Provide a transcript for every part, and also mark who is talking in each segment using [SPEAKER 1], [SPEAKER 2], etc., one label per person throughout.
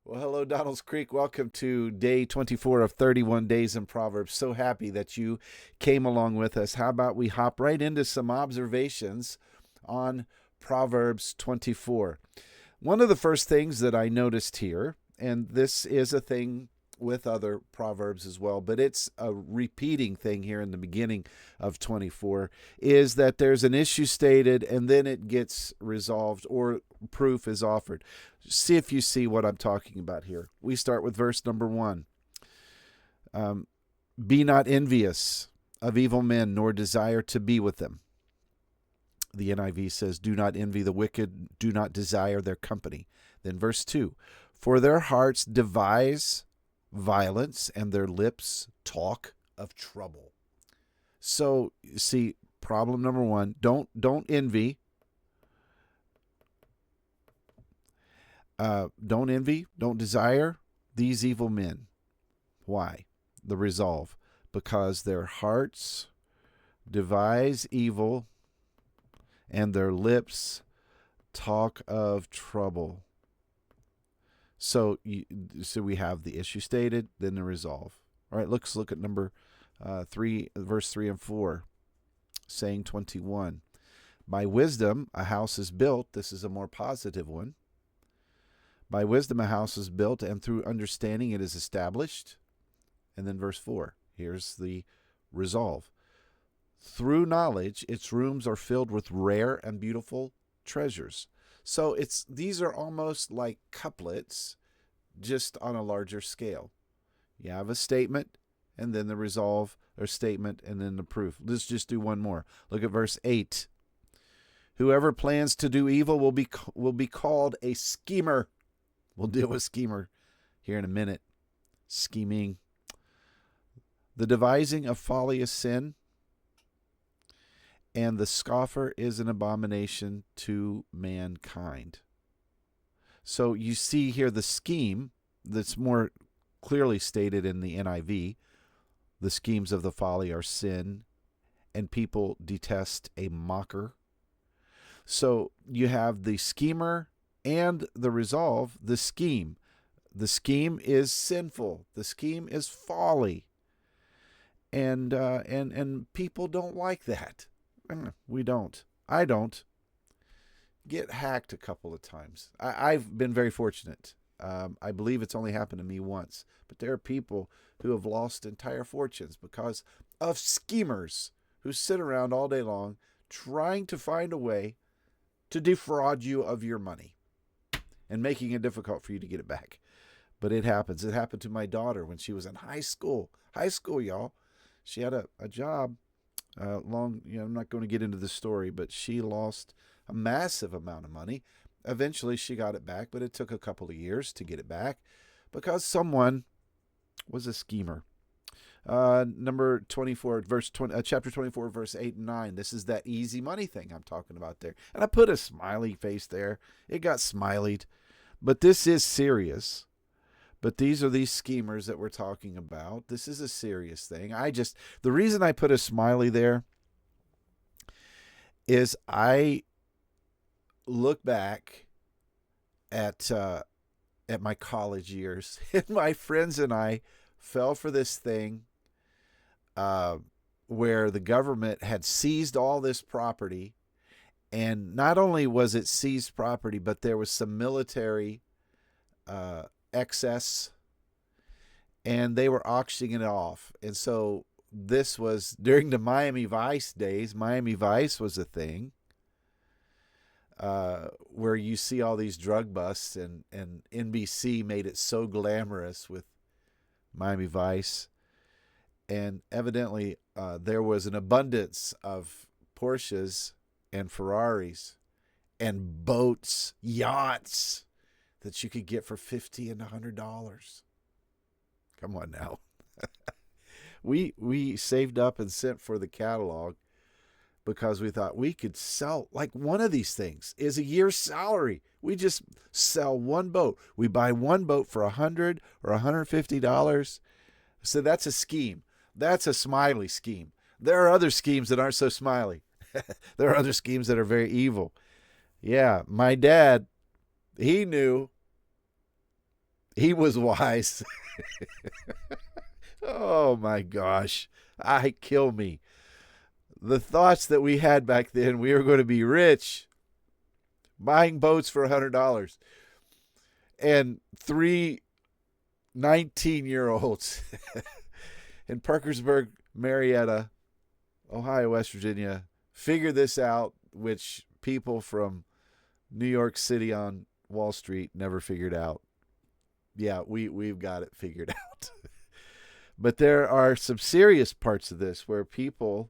[SPEAKER 1] Well, hello, Donald's Creek. Welcome to day 24 of 31 days in Proverbs. So happy that you came along with us. How about we hop right into some observations on Proverbs 24? One of the first things that I noticed here, and this is a thing with other proverbs as well, but it's a repeating thing here in the beginning of 24, is that there's an issue stated and then it gets resolved or proof is offered. See if you see what I'm talking about here. We start with verse number 1. Be not envious of evil men, nor desire to be with them. The NIV says, do not envy the wicked, do not desire their company. Then verse 2, for their hearts devise violence, and their lips talk of trouble. So, see, problem number 1, don't envy. Don't envy, don't desire these evil men. Why? The resolve. Because their hearts devise evil, and their lips talk of trouble. So we have the issue stated, then the resolve. All right, let's look at number 3, verse 3 and 4, saying 21. By wisdom a house is built. This is a more positive one. By wisdom a house is built, and through understanding it is established. And then verse 4, here's the resolve. Through knowledge its rooms are filled with rare and beautiful treasures. So these are almost like couplets, just on a larger scale. You have a statement, and then the resolve, or statement, and then the proof. Let's just do one more. Look at verse 8. Whoever plans to do evil will be called a schemer. We'll deal with schemer here in a minute. Scheming. The devising of folly is sin, and the scoffer is an abomination to mankind. So you see here the scheme that's more clearly stated in the NIV. The schemes of the folly are sin, and people detest a mocker. So you have the schemer and the resolve, the scheme. The scheme is sinful. The scheme is folly. And people don't like that. We don't. I don't. Get hacked a couple of times. I've been very fortunate. I believe it's only happened to me once. But there are people who have lost entire fortunes because of schemers who sit around all day long trying to find a way to defraud you of your money and making it difficult for you to get it back. But it happens. It happened to my daughter when she was in high school. High school, y'all. She had a job. I'm not going to get into the story, but she lost a massive amount of money. Eventually, she got it back, but it took a couple of years to get it back because someone was a schemer. Number 24, chapter 24, verse 8 and 9. This is that easy money thing I'm talking about there. And I put a smiley face there. It got smileyed. But this is serious. But these are these schemers that we're talking about. This is a serious thing. The reason I put a smiley there is I look back at my college years, and my friends and I fell for this thing where the government had seized all this property, and not only was it seized property, but there was some military excess, and they were auctioning it off. And so this was during the Miami Vice days. Miami Vice was a thing where you see all these drug busts, and NBC made it so glamorous with Miami Vice. And evidently there was an abundance of Porsches and Ferraris and boats, yachts, that you could get for $50 and $100. Come on now. We saved up and sent for the catalog because we thought we could sell, like, one of these things is a year's salary. We just sell one boat. We buy one boat for $100 or $150. So that's a scheme. That's a smiley scheme. There are other schemes that aren't so smiley. There are other schemes that are very evil. Yeah, my dad, he knew He was wise. Oh my gosh. Kill me. The thoughts that we had back then, we were going to be rich, buying boats for $100. And three 19-year-olds in Parkersburg, Marietta, Ohio, West Virginia, figure this out, which people from New York City on Wall Street never figured out. Yeah, we've got it figured out. But there are some serious parts of this where people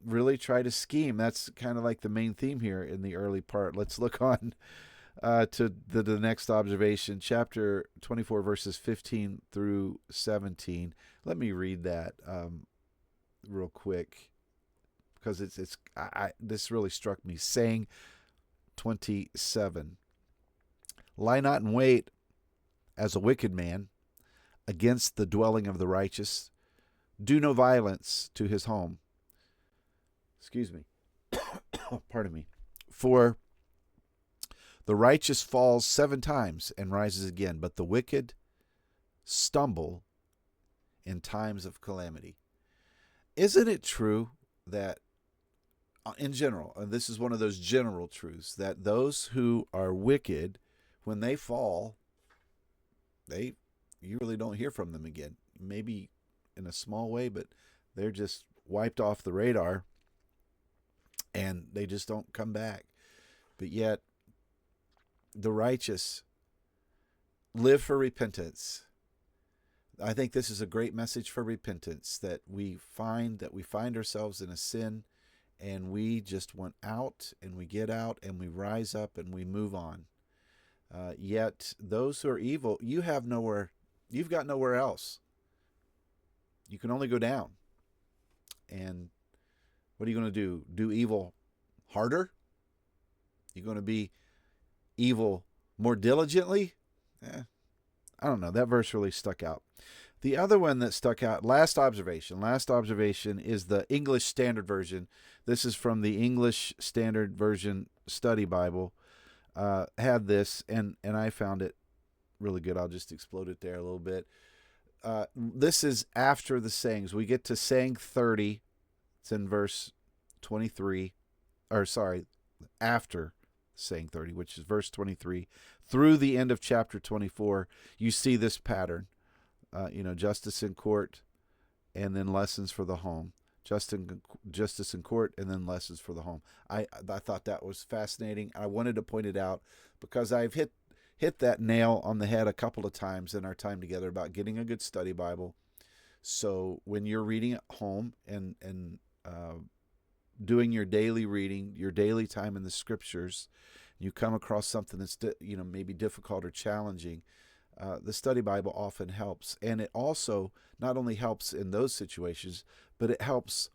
[SPEAKER 1] really try to scheme. That's kind of like the main theme here in the early part. Let's look on to the next observation, chapter 24, verses 15 through 17. Let me read that real quick, because this really struck me. Saying 27, lie not in wait as a wicked man against the dwelling of the righteous. Do no violence to his home. Excuse me. Pardon me. For the righteous falls 7 times and rises again, but the wicked stumble in times of calamity. Isn't it true that in general, and this is one of those general truths, that those who are wicked, when they fall, you really don't hear from them again. Maybe in a small way, but they're just wiped off the radar and they just don't come back. But yet the righteous live for repentance. I think this is a great message for repentance, that we find ourselves in a sin and we just want out, and we get out and we rise up and we move on. Yet those who are evil, you've got nowhere else. You can only go down. And what are you going to do? Do evil harder? You're going to be evil more diligently? I don't know. That verse really stuck out. The other one that stuck out, last observation is the English Standard Version. This is from the English Standard Version Study Bible. Had this, and I found it really good. I'll just explode it there a little bit. This is after the sayings. We get to saying 30. It's in verse 23. After saying 30, which is verse 23. Through the end of chapter 24, you see this pattern. Justice in court, and then lessons for the home. Justice in court, and then lessons for the home. I thought that was fascinating. I wanted to point it out because I've hit that nail on the head a couple of times in our time together about getting a good study Bible. So when you're reading at home and doing your daily reading, your daily time in the scriptures, you come across something that's maybe difficult or challenging, the study Bible often helps. And it also not only helps in those situations, but it helps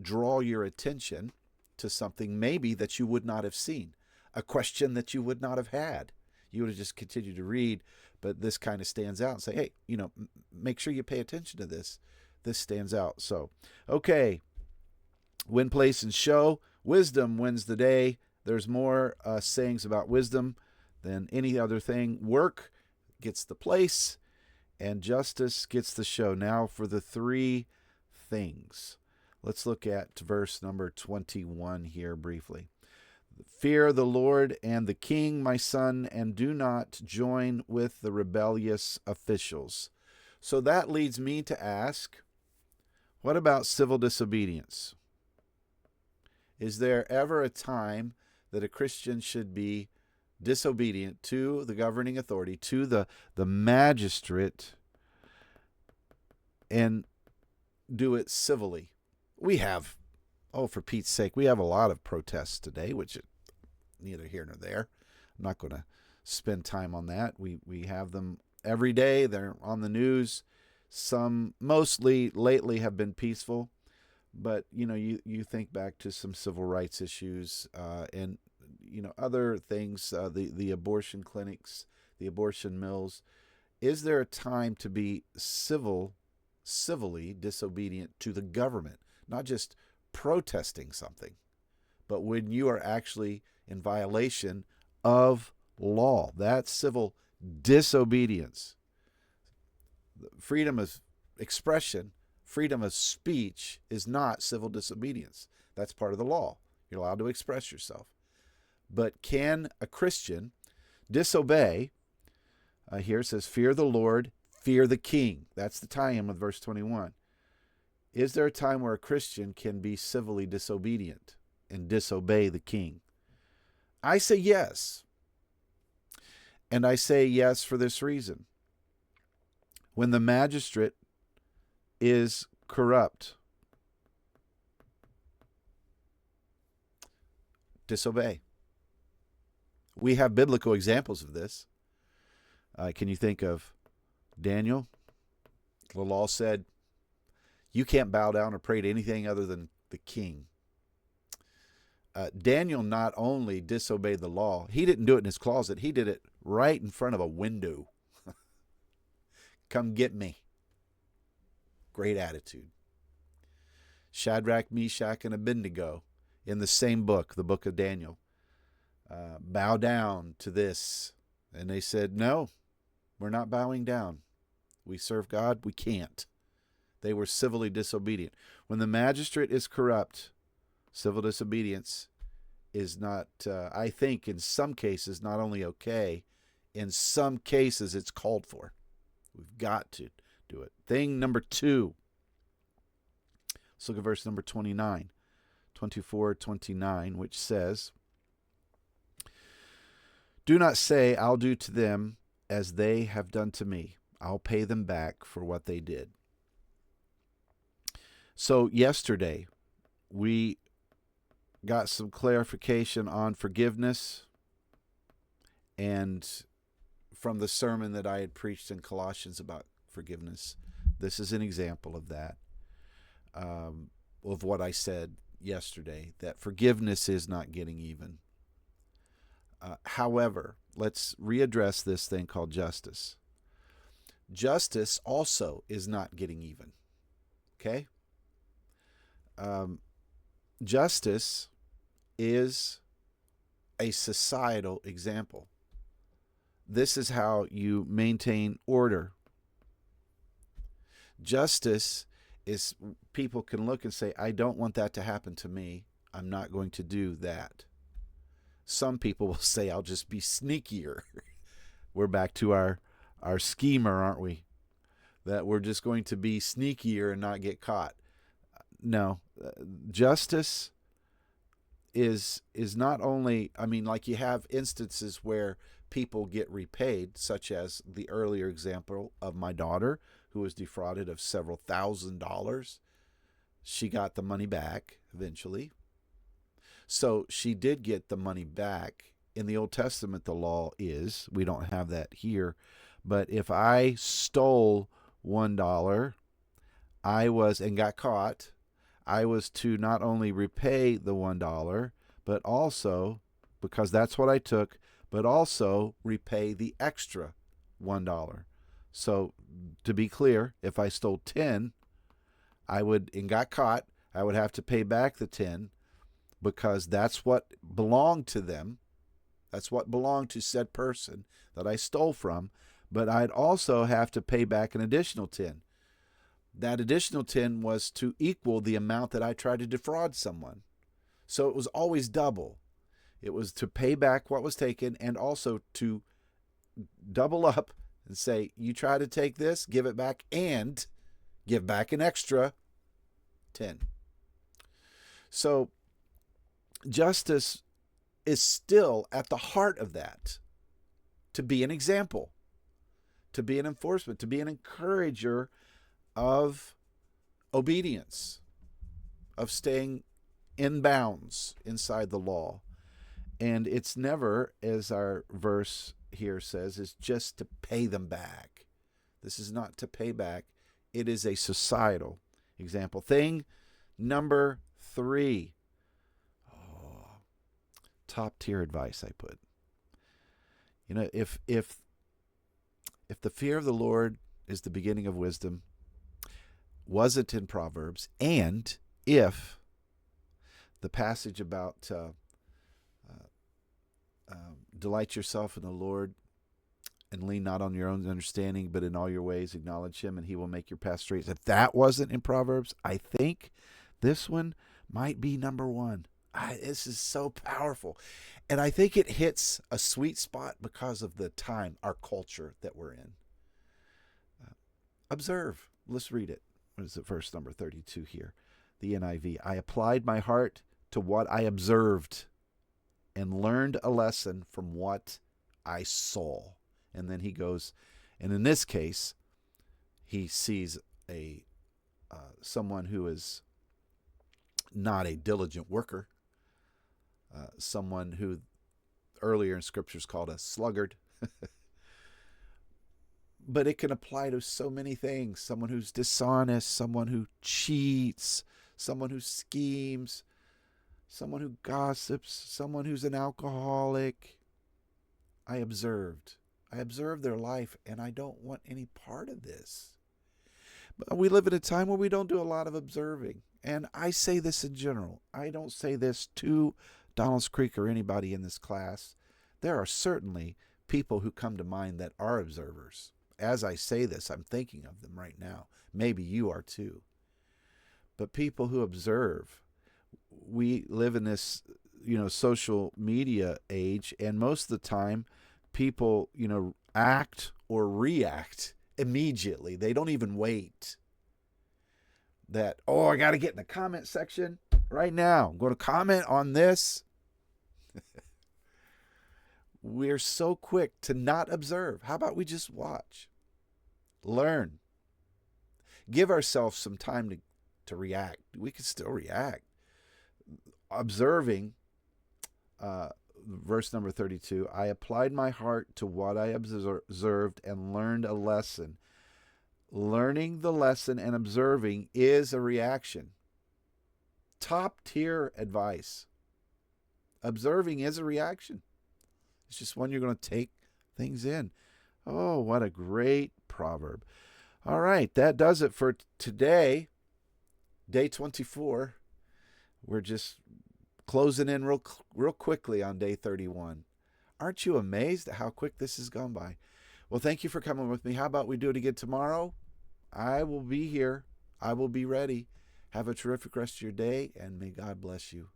[SPEAKER 1] draw your attention to something maybe that you would not have seen, a question that you would not have had. You would have just continued to read, but this kind of stands out and say, hey, make sure you pay attention to this. This stands out. So, okay. Win, place, and show. Wisdom wins the day. There's more sayings about wisdom than any other thing. Work gets the place, and justice gets the show. Now for the 3 things. Let's look at verse number 21 here briefly. Fear the Lord and the king, my son, and do not join with the rebellious officials. So that leads me to ask, what about civil disobedience? Is there ever a time that a Christian should be disobedient to the governing authority, to the magistrate, and do it civilly? We have, for Pete's sake, we have a lot of protests today, which is neither here nor there. I'm not going to spend time on that. We have them every day. They're on the news. Some, mostly lately, have been peaceful. But, you think back to some civil rights issues and, other things, the abortion clinics, the abortion mills. Is there a time to be civilly disobedient to the government? Not just protesting something, but when you are actually in violation of law. That's civil Disobedience. Freedom of expression, freedom of speech is not civil disobedience. That's part of the law. You're allowed to express yourself. But can a Christian disobey? Here it says, fear the Lord, fear the king. That's the tie-in with verse 21. Is there a time where a Christian can be civilly disobedient and disobey the king? I say yes. And I say yes for this reason. When the magistrate is corrupt, disobey. We have biblical examples of this. Can you think of Daniel? The law said, you can't bow down or pray to anything other than the king. Daniel not only disobeyed the law, he didn't do it in his closet. He did it right in front of a window. Come get me. Great attitude. Shadrach, Meshach, and Abednego in the same book, the book of Daniel, bow down to this. And they said, no, we're not bowing down. We serve God. We can't. They were civilly disobedient. When the magistrate is corrupt, civil disobedience is not, I think in some cases, not only okay, in some cases it's called for. We've got to do it. Thing number 2. Let's look at verse number 29, 24, 29, which says, do not say, I'll do to them as they have done to me. I'll pay them back for what they did. So yesterday, we got some clarification on forgiveness, and from the sermon that I had preached in Colossians about forgiveness, this is an example of that, of what I said yesterday, that forgiveness is not getting even. However, let's readdress this thing called justice. Justice also is not getting even. Okay? Justice is a societal example. This is how you maintain order. Justice is, people can look and say, I don't want that to happen to me. I'm not going to do that. Some people will say, I'll just be sneakier. We're back to our schemer, aren't we? That we're just going to be sneakier and not get caught. No, justice is not only, I mean, like you have instances where people get repaid, such as the earlier example of my daughter who was defrauded of several $1,000s. She got the money back eventually. So she did get the money back. In the Old Testament, the law is, we don't have that here, but if I stole $1, and got caught, I was to not only repay the $1, but also, because that's what I took, but also repay the extra $1. So to be clear, if I stole 10, and got caught, I would have to pay back the 10, because that's what belonged to them. That's what belonged to said person that I stole from. But I'd also have to pay back an additional 10. That additional 10 was to equal the amount that I tried to defraud someone. So it was always double. It was to pay back what was taken, and also to double up and say, you try to take this, give it back, and give back an extra 10. So justice is still at the heart of that, to be an example, to be an enforcement, to be an encourager of obedience, of staying in bounds inside the law. And it's never, as our verse here says, is just to pay them back. This is not to pay back. It is a societal example. Thing number 3. Top tier advice I put. You know, if the fear of the Lord is the beginning of wisdom, was it in Proverbs? And if the passage about delight yourself in the Lord, and lean not on your own understanding, but in all your ways acknowledge him, and he will make your path straight. If that wasn't in Proverbs, I think this one might be number one. This is so powerful. And I think it hits a sweet spot because of the time, our culture that we're in. Observe. Let's read it. What is it? Verse number 32 here. The NIV. I applied my heart to what I observed and learned a lesson from what I saw. And then he goes, and in this case, he sees someone who is not a diligent worker, someone who earlier in scriptures called a sluggard. But it can apply to so many things. Someone who's dishonest, someone who cheats, someone who schemes, someone who gossips, someone who's an alcoholic. I observed their life, and I don't want any part of this. But we live in a time where we don't do a lot of observing. And I say this in general. I don't say this to Donalds Creek or anybody in this class. There are certainly people who come to mind that are observers. As I say this, I'm thinking of them right now. Maybe you are too. But people who observe, we live in this, social media age, and most of the time people, act or react immediately. They don't even wait. That, I got to get in the comment section right now. I'm going to comment on this. We're so quick to not observe. How about we just watch? Learn. Give ourselves some time to react. We can still react. Observing, verse number 32, I applied my heart to what I observed and learned a lesson. Learning the lesson and observing is a reaction. Top tier advice. Observing is a reaction. It's just one you're going to take things in. Oh, what a great proverb. All right, that does it for today, day 24. We're just closing in real quickly on day 31. Aren't you amazed at how quick this has gone by? Well, thank you for coming with me. How about we do it again tomorrow? I will be here. I will be ready. Have a terrific rest of your day, and may God bless you.